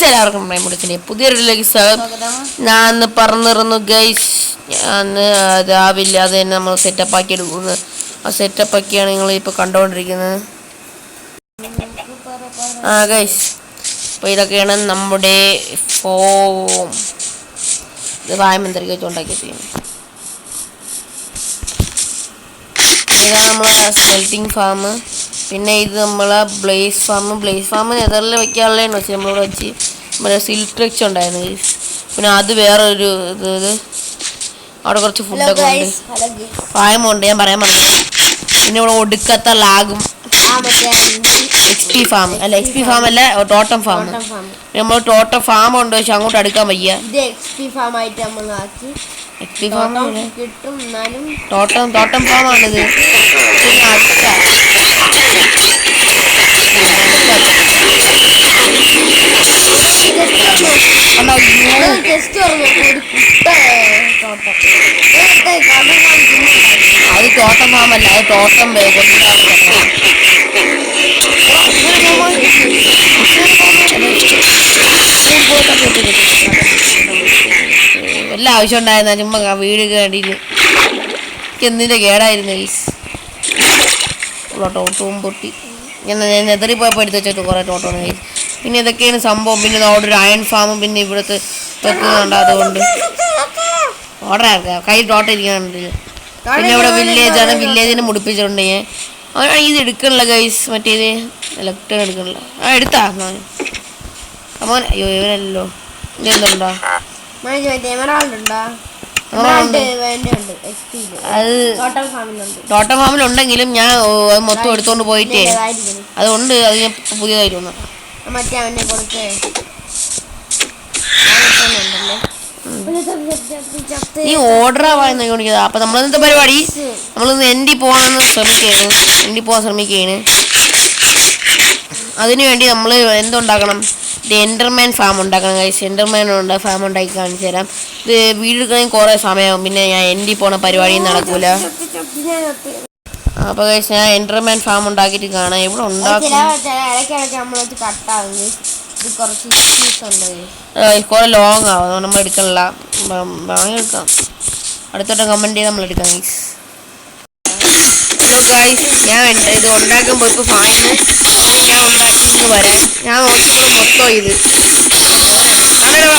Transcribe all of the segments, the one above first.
എല്ലാവർക്കും മുടിച്ചില്ലേ പുതിയൊരു ഞാൻ പറഞ്ഞിരുന്നു ഗൈസ്. ഞാൻ രാവിലെ അത് തന്നെ നമ്മൾ സെറ്റപ്പ് ആക്കി എടുക്കുന്നത്. ആ സെറ്റപ്പ് ആക്കിയാണ് നിങ്ങൾ ഇപ്പോൾ കണ്ടുകൊണ്ടിരിക്കുന്നത്. ഗൈസ്, അപ്പോൾ ഇതൊക്കെയാണ് നമ്മുടെ ഫോം. ഇത് വായമന്ത്രിക്ക് വെച്ചുണ്ടാക്കി ചെയ്യുന്നത്. ഇതാണ് നമ്മളെ സ്മെൽറ്റിംഗ് ഫാം. പിന്നെ ഇത് നമ്മളെ ബ്ലേസ് ഫാം നെതറിൽ വെക്കാനുള്ളതാണ്. പക്ഷെ നമ്മളിവിടെ വെച്ച് നമ്മുടെ സിൽട്രിക്സ് ഉണ്ടായിരുന്നു. പിന്നെ അത് വേറൊരു ഇത് അവിടെ കുറച്ച് ഫുഡൊക്കെ ഉണ്ട്. ഫാമുണ്ട്, ഞാൻ പറയാൻ പറഞ്ഞു. പിന്നെ ഇവിടെ ഒടുക്കത്ത ലാഗും HP ഫാം അല്ല, HP ഫാം അല്ല, ടോട്ടം ഫാം. നമ്മൾ ടോട്ടം ഫാം ഉണ്ട്, പക്ഷെ അങ്ങോട്ട് അടുക്കാൻ വയ്യ. ടോട്ടം ഫാമാണിത്. അത് ടോട്ടം ഫാമല്ല, അത് ടോട്ടം വല്ല ആവശ്യം ഉണ്ടായിരുന്ന ചുമ്മാ വീട് കേട്ടിട്ട് എന്തിൻ്റെ കേടായിരുന്നു. ടോട്ടവും പൊട്ടി. ഞാൻ നെതറി പോയപ്പോൾ എടുത്ത് വെച്ചിട്ട് കുറേ ടോട്ടോണ് കൈസ്. പിന്നെ ഇതൊക്കെയാണ് സംഭവം. പിന്നെ അവിടെ ഒരു അയൺ ഫാമും പിന്നെ ഇവിടുത്തെ വെക്കുന്നുണ്ട്. അതുകൊണ്ട് ഓർഡർ ആക്കാം, കൈ ടോട്ടം ഇരിക്കാനുണ്ട്. പിന്നെ ഇവിടെ വില്ലേജാണ്, വില്ലേജിനെ മുടിപ്പിച്ചിട്ടുണ്ട് ഞാൻ. അവനാണ് ഇത് എടുക്കണില്ല ഗൈസ്, മറ്റേത് ഇലക്ട്രിക് എടുക്കണില്ല. എടുത്താ അമ്മോൻ. അയ്യോ ഇവനല്ലോ. ഇനി എന്തുണ്ടോ അത് ടോട്ടം ഫാമിലുണ്ടെങ്കിലും ഞാൻ മൊത്തം എടുത്തോണ്ട് പോയിട്ടേ അതുകൊണ്ട് അത് ഞാൻ പുതിയതായിട്ട് വന്നു. നീ ഓർഡർ ആവാൻ നോക്കിയത്. അപ്പൊ നമ്മളെന്താ പരിപാടി, നമ്മളിന്ന് എൻഡി പോകാൻ ശ്രമിക്കുകയാണ്. അതിനുവേണ്ടി നമ്മൾ എന്തുണ്ടാക്കണം, എൻഡർമാൻ ഫാം ഉണ്ടാക്കണം ഗൈസ്. എൻഡർമാൻ ഫാം ഉണ്ടാക്കി കാണിച്ചു തരാം. ഇത് വീടെടുക്കണമെങ്കിൽ കുറേ സമയമാകും. പിന്നെ ഞാൻ എൻഡി പോണ പരിപാടിയും നടക്കൂല. അപ്പോൾ ഗൈസ് ഞാൻ എൻഡർമാൻ ഫാം ഉണ്ടാക്കിയിട്ട് കാണാം. ഇവിടെ ഉണ്ടാക്കും കുറെ ലോങ് ആവും, നമ്മൾ എടുക്കണില്ല. വാങ്ങിയെടുക്കാം, അടുത്തോട്ട് കമൻറ്റ് ചെയ്ത് നമ്മൾ എടുക്കാം ഗൈസ്. ഹലോ ഗൈസ്, ഞാൻ ഇത് ഉണ്ടാക്കുമ്പോൾ ഇപ്പോൾ ഫാമിന് ഞാൻ ഉണ്ടാക്കിയിട്ട് വരാൻ ഞാൻ നോക്കിയപ്പോൾ മൊത്തം ഇത്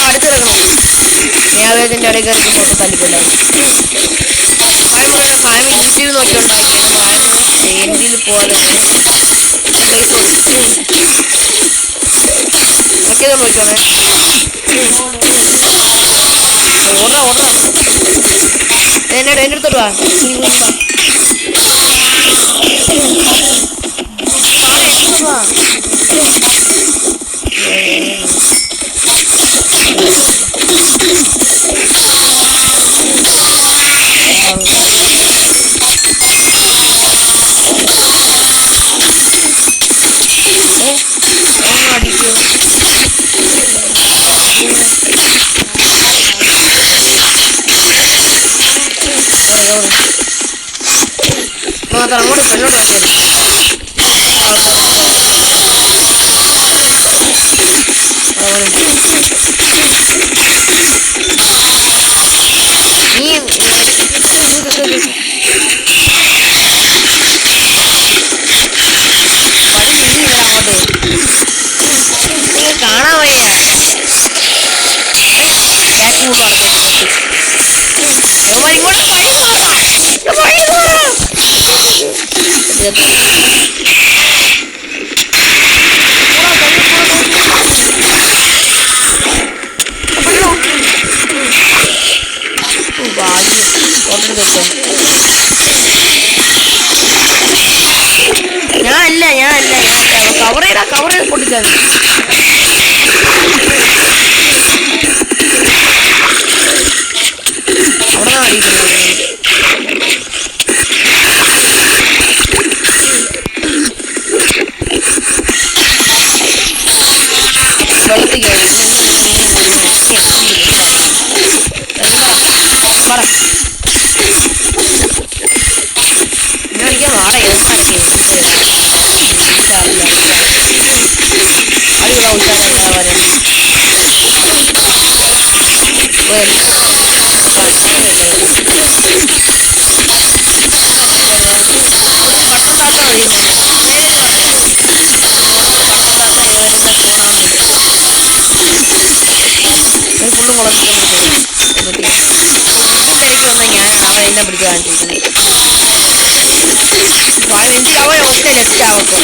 അടുത്തെടുക്കണം. ഞാൻ അതിൻ്റെ ഇടയിൽ കയറി മൊത്തം തല്ലിക്കൊല്ല. ഫാമി യൂട്യൂബ് നോക്കി ഉണ്ടാക്കിയാണ്. ഫാമി എൻഡിൽ പോകാതെ ഒക്കെ നോക്കിക്കോണേ. ഓർഡർ എൻ്റെ അടുത്തോട്ട് വാ. മാത്രം അങ്ങോട്ട് പെണ്ണോട്ട് വാങ്ങിയത്. കാണാൻ വയ്യ. ഞാനല്ല കവർ ചെയ്ത് പൊട്ടിച്ചത്. അവിടെ വെള്ളത്തിൽ കയറി ഒരിക്കൽ മാറ അടിപൊളി ഉഷാറാണ്. ഇടയ്ക്ക് വന്നാൽ ഞാനാണ് അവൻ എന്നെ പിടിച്ച് കാണിച്ചിരിക്കുന്നത്. അവൻ ഒറ്റ ലെഫ്റ്റ് ആവട്ടോ.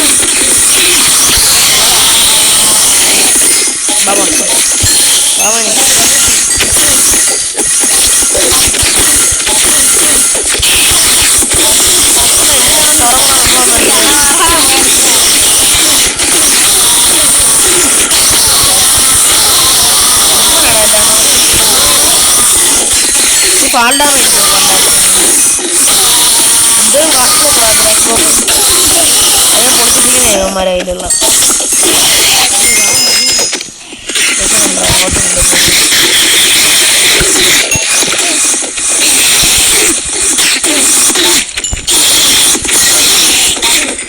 ഫാൾ ഡാമേജ് ഇത് അതിനെ പൊട്ടിപ്പിക്കുന്ന ഏവന്മാരെ കയ്യിലുള്ള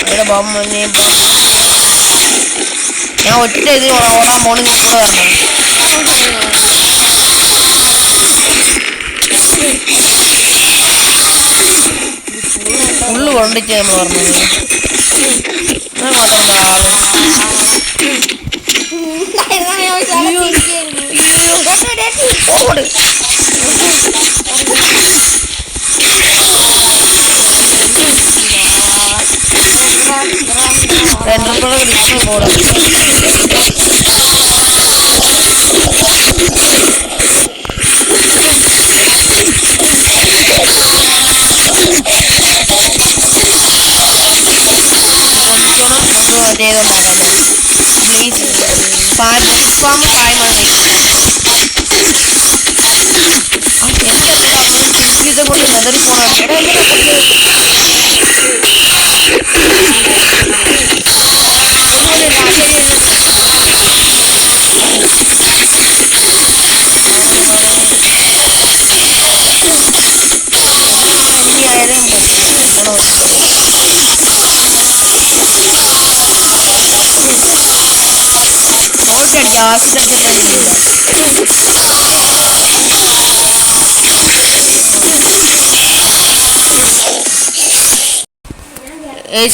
അവിടെ ബോംബ് ഞാൻ ഒറ്റ ഇത് ഓടാൻ പോണെങ്കിൽ കൂടെ വരണം. ഫുള്ള് കൊണ്ടിച്ച് നമ്മൾ പറഞ്ഞത്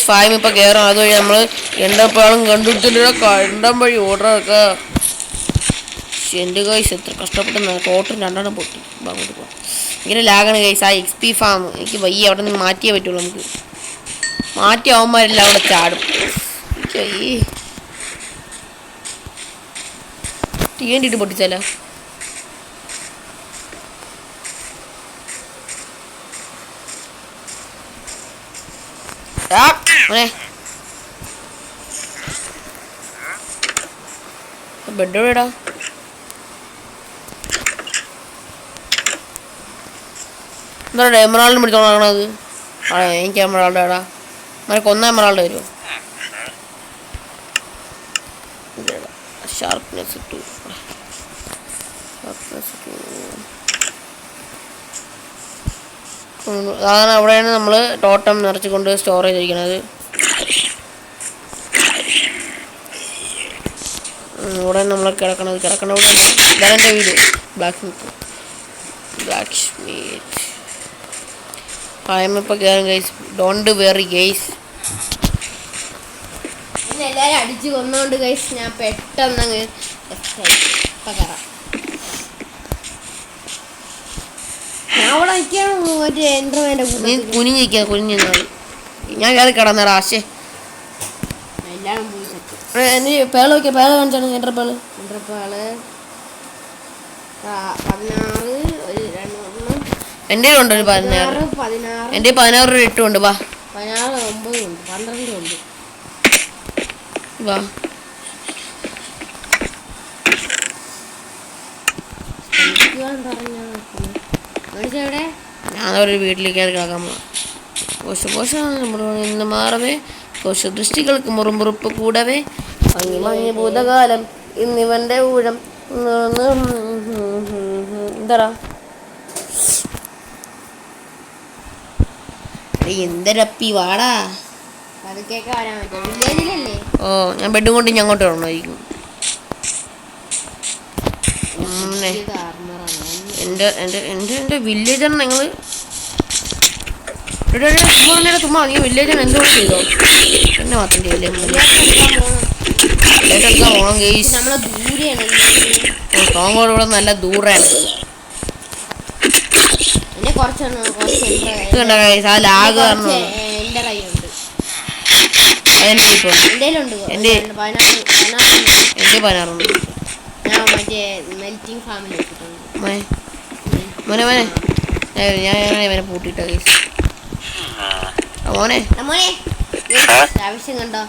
ഫൈം ഇപ്പൊ കയറും. അതുവഴി നമ്മള് എണ്ടപ്പാളും കണ്ടുപിടിച്ചിട്ട് കണ്ടം വഴി ഓർഡറൊക്കെ. എന്റെ കൈസ് എത്ര കഷ്ടപ്പെട്ടെന്ന് ടോട്ടൽ 2 പൊട്ടി. അങ്ങോട്ട് പോവാം. ഇങ്ങനെ ലാഗാണ് കൈസ്. ആ XP ഫാം എനിക്ക് വയ്യ. അവിടെ നിന്ന് മാറ്റിയേ പറ്റുള്ളൂ. നമുക്ക് മാറ്റി അവന്മാരെല്ലാം അവിടെ ചാടും. തീണ്ടിട്ട് പൊട്ടിച്ചാലോ. ബെഡ് എവിടെടാ? എന്താ എമറാൾഡിന് പിടിച്ചോളാണത്? എനിക്ക് എമറാൾഡ് എടാ. കൊന്ന എമറാൾഡ് വരുമോ? ഷാർപ്നെസ് ഇട്ടു. അതാണ് അവിടെയാണ് നമ്മൾ ടോട്ടം നിറച്ചുകൊണ്ട് സ്റ്റോർ ചെയ്തിരിക്കുന്നത്. ഇവിടെ നമ്മൾ കിടക്കണ ഇവിടെ. ഇതാണ് എൻ്റെ വീട്. ബ്ലാക്ക് സ്മിത്ത് ഇപ്പോൾ കയറും ഗൈസ്. Don't worry guys. എല്ലാവരും അടിച്ച് കൊന്നുകൊണ്ട് ഗൈസ് ഞാൻ പെട്ടെന്ന് കയറാം. കുനിഞ്ഞിരിക്കുക. ഞാൻ കയറി കിടന്നേടാ. ആശേ പേള് വയ്ക്കുക. പേള് കാണിച്ചാണ്. എൻ്റെ പേള് 16 എൻ്റെ ഉണ്ട് ഒരു 16. എൻ്റെ 16 8 ഉണ്ട്. വാ 16 9 ഉണ്ട് 12 ഉണ്ട്. വാ ഞാനൊരു വീട്ടിലേക്ക് കിടക്കാൻ പോകാം. ഇന്ന് മാറവേ ദൃഷ്ടികൾക്ക് മുറുമുറുപ്പ് കൂടവേ മഞ്ഞ് ഭൂതകാലം ഇന്നിവന്റെ ഊഴം. എന്താ എന്തൊരപ്പി വാടാ. ഓ ഞാൻ ബെഡും കൊണ്ട് ഞാൻ അങ്ങോട്ട് വരണമായിരിക്കും. എൻ്റെ വില്ലേജാണ് നിങ്ങൾ ചുമ്മാ നീ വില്ലേജാണ് എന്തോ ചെയ്തോ. എന്നെ മാത്രം ചെയ്യില്ലേ. എടുക്കാൻ പോകണം ഗെയ്സ്. നമ്മളെ ദൂരെയാണ് സ്ട്രോങ് ഹോൾഡ് ഇവിടെ നല്ല ദൂരെയാണ്. എന്നെ കുറച്ചൊന്ന് കണ്ട ഗെയ്സ് ആ ലാഗ് കാരണം എന്റെ കയ്യിലുണ്ട്. അതിനിപ്പോ എന്റെ 16 ഞാൻ മറ്റേ മെൽറ്റിംഗ് ഫാമിൽ വെച്ചിട്ടുണ്ട്. മോനെ ഞാൻ ഇവനെ പൂട്ടിയിട്ട ഗെയ്സ്. മോനെ ആവശ്യം കണ്ടോ?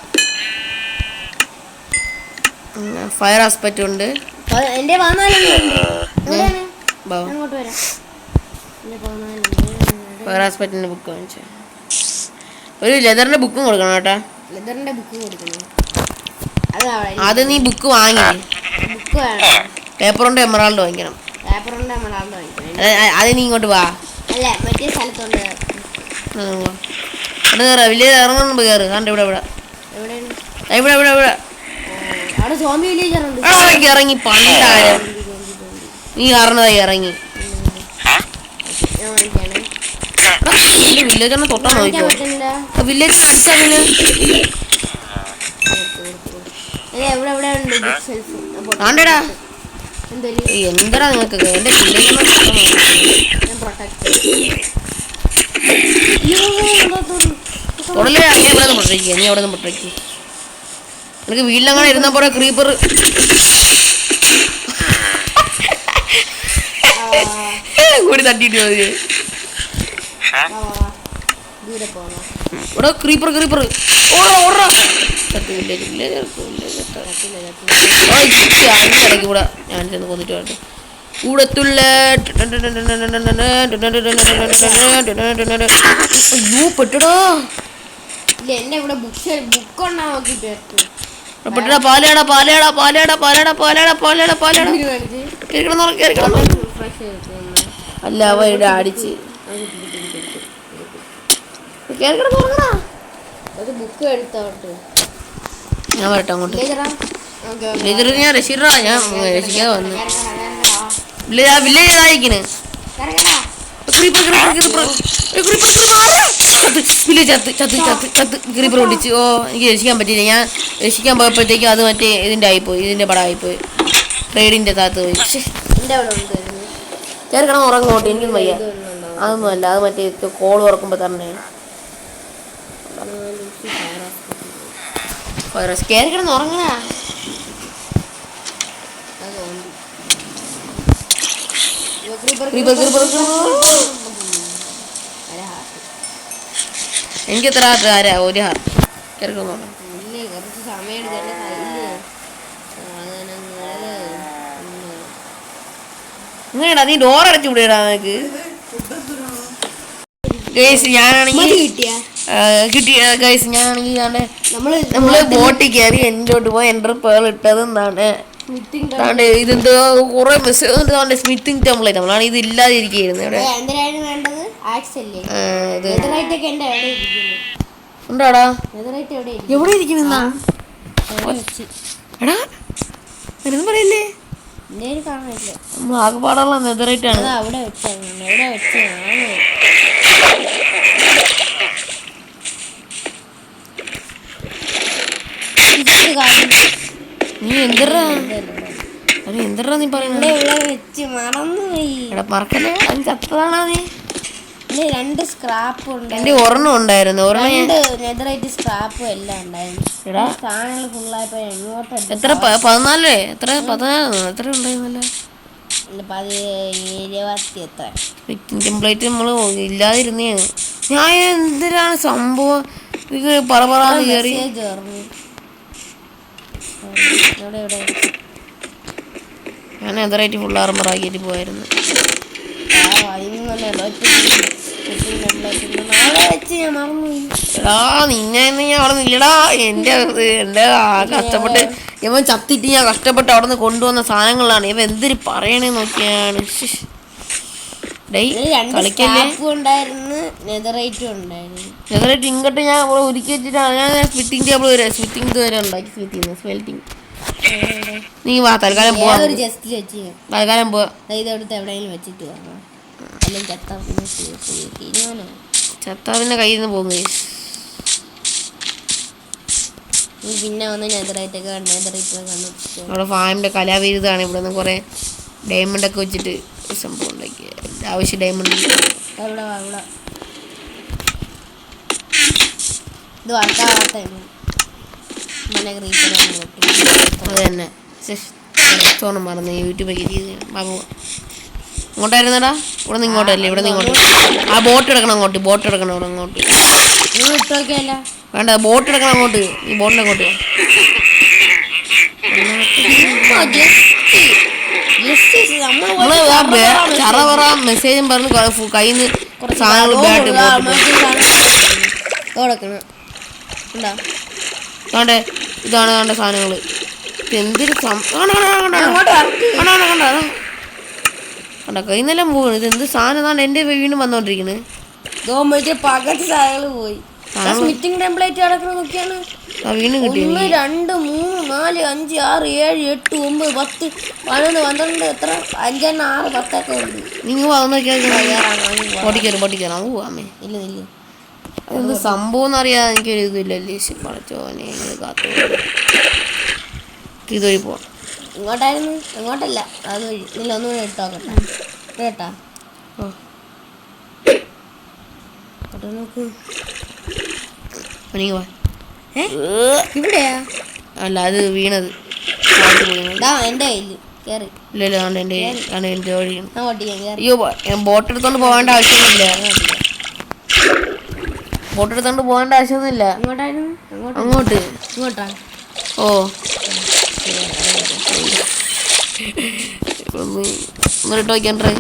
ഫയർ ആസ്പെക്റ്റ് ഉണ്ട്. എന്റെ 14 അങ്ങോട്ട് വരാം. ഫയർ ആസ്പെക്റ്റിന്റെ ബുക്ക് വാങ്ങിച്ചു. ഒരു ലെതറിന്റെ ബുക്കും കൊടുക്കണം കേട്ടാ. ലെതറിന്റെ ബുക്ക് കൊടുക്കണം. അത് നീ ബുക്ക് വാങ്ങി. ബുക്ക് വേണം. പേപ്പറുണ്ട് എമറാൾഡ് വാങ്ങിക്കണം. പേപ്പറുണ്ട് എമറാൾഡ് വാങ്ങിക്കണം. അത് നീ ഇങ്ങോട്ട് വാ. അല്ല മറ്റേ സ്ഥലത്തുണ്ട്. വില്ലേജ് ഇറങ്ങണം. കയറ്. കണ്ട് ഇവിടെ അവിടെ സോംബി വില്ലേജർ ഉണ്ട്. ഇറങ്ങി പണ്ടാരം നീ കാരണതായി ഇറങ്ങി. വില്ലേജറിനെ തൊട്ടാ നോക്കിയോ? വില്ലേജർ അടിച്ചാ പിന്നെ ആണ്ടടാ എന്തടാ നിങ്ങൾക്ക് എന്റെ വില്ലേജറിനെ തൊടലേ നീ എവിടെ നിന്ന് പൊട്ടേക്ക്. നീ എവിടെ നിന്ന് പൊട്ടേക്ക്. നിനക്ക് വീട്ടിലങ്ങനെ ഇരുന്ന പോലെ ക്രീപ്പർ കൂടി തട്ടിട്ട് മതി. ഇവിടെ ക്രീപ്പർ ഇടയ്ക്ക് കൂടെ ഞാൻ ചെന്ന് കൊന്നിട്ട് വേണ്ട കൂടത്തുള്ള പെട്ടടാ. എന്നെ ഇവിടെ ബുക്ക് ഉണ്ടാ നോക്കിട്ട് പെട്ടടാ. പാലയാടാ അല്ല അവ ഇവിടെ അടിച്ച് ബുക്ക് എടുത്തോട്ട് ഞാൻ വരട്ടെ അങ്ങോട്ട്. ഞാൻ രക്ഷിടാ. ഞാൻ രക്ഷിക്കാതെ വന്നു. വില്ലേജ് ആയിക്കണ്. ക്രീപ്പർ ഓടിച്ച്. ഓ എനിക്ക് രക്ഷിക്കാൻ പറ്റിയില്ല. ഞാൻ രക്ഷിക്കാൻ പോയപ്പോഴത്തേക്കും അത് മറ്റേ ഇതിന്റെ ആയിപ്പോയി. ഇതിന്റെ പടമായിപ്പോയി. ട്രേഡിന്റെ താത്ത് പോയി. ചേർക്കണം ഉറങ്ങോട്ട്. എനിക്കൊന്നും വയ്യ. അതൊന്നും അല്ല. അത് മറ്റേ കോൾ തുറക്കുമ്പോ തന്നെ കേറിക്കിടന്ന് ഉറങ്ങണ. എനിക്ക് എത്ര ഹാർട്ട്? ആരാ? ഒരു ഹാർട്ട്. കേറിക്കിടന്ന് ഉറങ്ങണം. ഇങ്ങനെയാ നീ ഡോർ അടച്ചു വിടേടാ. നിനക്ക് ഗൈസ് ഞാനാണെങ്കിൽ കിട്ടിയ ഗൈസ് ഞാനാണെങ്കിൽ നമ്മള് ബോട്ടിൽ കയറി എന്നോട്ട് പോയി എൻ്റർ പേൾ ഇട്ടത് എന്താണ് ഇതെന്തോ കുറെ മെസ്സേജ് സ്മിത്തിങ് ടെംപ്ലേറ്റ് നമ്മളാണ് ഇത് ഇല്ലാതിരിക്കുന്നത്. ഇവിടെ ഉണ്ടാടാ. എവിടെ ഇരിക്കുന്ന എടാ എന്നും പറയല്ലേ. നമ്മൾ ആകെപ്പാടുള്ള നെതറേറ്റ് ആണ്. നീ എന്തിടാ നീ പറയുന്നത്? മറക്കല്ലേ. അത് ചത്തതാണോ നീ? 2 സ്ക്രാപ്പ് ഉണ്ട്. എന്റെ ഒരെണ്ണം ഉണ്ടായിരുന്നു. നെതറൈറ്റ് സ്ക്രാപ്പും എല്ലാം ഉണ്ടായിരുന്നു. സാധനങ്ങൾ ഫുള്ളായപ്പോ എങ്ങോട്ട് എത്ര 14 എത്ര 14 എത്ര ഉണ്ടായിരുന്നല്ലോ. 20 എത്ര ടെംപ്ലേറ്റ് നമ്മള് ഇല്ലാതിരുന്നേന്ന്. ഞാൻ എന്തിനാണ് സംഭവം ഇത് പറപറാന്ന് കയറി. ഞാൻ നെതറൈറ്റ് ഫുൾ ആർമറാക്കിയിട്ട് പോയായിരുന്നു. എടാ നിന്നെ ഞാൻ അവിടെ നില്ലടാ. എന്റെ കഷ്ടപ്പെട്ട് ഇവൻ ചത്തിട്ട് ഞാൻ കഷ്ടപ്പെട്ട് അവിടെ നിന്ന് കൊണ്ടുവന്ന സാധനങ്ങളാണ്. ഇവ എന്തിരി പറയണേ നോക്കിയാണ്. കളിക്കല്ലേ. നെതറൈറ്റ് ഇങ്ങോട്ട് ഞാൻ ഒരുക്കി വെച്ചിട്ടാണ് ഞാൻ സ്പ്ലിറ്റിംഗ് ടേബിൾ വരെ സ്പ്ലിറ്റിംഗ് ഇത് വരെ ഉണ്ടാക്കി. സ്പ്ലിറ്റിംഗ് നീ വാ. തൽക്കാലം പോവാ. തൽക്കാലം പോവാ. എവിടെയെങ്കിലും വെച്ചിട്ട് ചത്താവിന്റെ കയ്യിൽ നിന്ന് പോകുന്നു. നീ പിന്നെ വന്ന് നെതറൈറ്റൊക്കെ കണ്ടുപിടിച്ചിട്ട് നമ്മുടെ ഫാമിൻ്റെ കലാവിരുതാണ്. ഇവിടെ നിന്ന് കുറേ ഡയമണ്ടൊക്കെ വെച്ചിട്ട് സംഭവം ഉണ്ടാക്കിയ ആവശ്യം ഡയമണ്ട്. ഇവിടെ ഇത് വാർത്താവാർത്തയാണ്. അത് തന്നെ തോന്നും മറന്ന് യൂട്യൂബൊക്കെ ചെയ്ത് ബാബു ഇങ്ങോട്ടായിരുന്നടാ. ഇവിടെ നിന്ന് ഇങ്ങോട്ടല്ലേ, ഇവിടെ നിന്ന് ഇങ്ങോട്ട്. ആ ബോട്ട് എടുക്കണം അങ്ങോട്ട്, ബോട്ട് എടുക്കണം ഇവിടെ അങ്ങോട്ട്. വേണ്ട, ബോട്ട് എടുക്കണം അങ്ങോട്ട്. ഈ ബോട്ടിൽ അങ്ങോട്ട് ചറവറ മെസ്സേജും പറഞ്ഞ് കയ്യിൽ നിന്ന് സാധനങ്ങൾ ഇതാണ് കണ്ട സാധനങ്ങൾ. എന്തൊരു കണ്ട കയ്യിൽ നിന്നെല്ലാം പോകുന്നു. ഇത് എന്ത് സാധനം ഇതാണ് എൻ്റെ വീണ്ടും വന്നോണ്ടിരിക്കുന്നത്. പകർച്ച സാധനങ്ങൾ പോയി. മീറ്റിംഗ് ടെംപ്ലേറ്റ് കിടക്കണം നോക്കിയാണ്. വീണ്ടും കിട്ടി. 1 2 3 4 5 6 7 8 9 10 11 12 എത്ര 5 6 10 ഒക്കെ ഉണ്ട്. നിങ്ങൾ പൊട്ടിക്കയറും അങ്ങ് പോവാമേ. ഇല്ല ഇല്ല, അതെന്ത് സംഭവം എന്നറിയാതെ എനിക്കൊരു ഇതില്ലല്ലേ. പടച്ചോനെ കാത്തു ഇതൊഴി പോവാം. ഇങ്ങോട്ടായിരുന്നു, ഇങ്ങോട്ടല്ല അത് വഴി. ഇല്ല ഒന്നുകൂടെ ഇട്ടോക്കട്ടെ കേട്ടാ. നോക്ക് ഇവിടെയാ. അല്ല അത് വീണത് എന്റെ കയ്യില് കേറി. ഇല്ലല്ലോ എൻ്റെ വഴി. ഓട്ടിക്കാൻ അയ്യോ ബോട്ട് എടുത്തോണ്ട് പോകേണ്ട ആവശ്യമൊന്നുമില്ല. ബോട്ട് എടുത്തോണ്ട് പോകേണ്ട ആവശ്യമൊന്നുമില്ല. ഇങ്ങോട്ടായിരുന്നു, അങ്ങോട്ട് ഇങ്ങോട്ടാ. ഓ ഒന്നിട്ട് വയ്ക്കാൻ ട്രൈ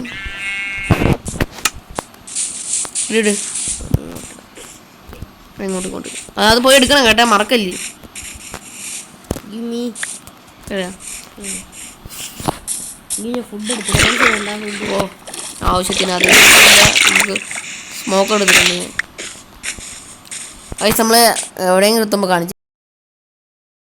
ഇട്. ഇങ്ങോട്ട് അത് പോയി എടുക്കണം കേട്ടാ, മറക്കല്ലേ. ഫുഡ് എടുത്തു. ഓ ആവശ്യത്തിന് അത് നമുക്ക് സ്മോക്ക് എടുത്തിട്ടുണ്ട്. അത് നമ്മൾ എവിടെയെങ്കിലും എത്തുമ്പോൾ കാണിച്ചു.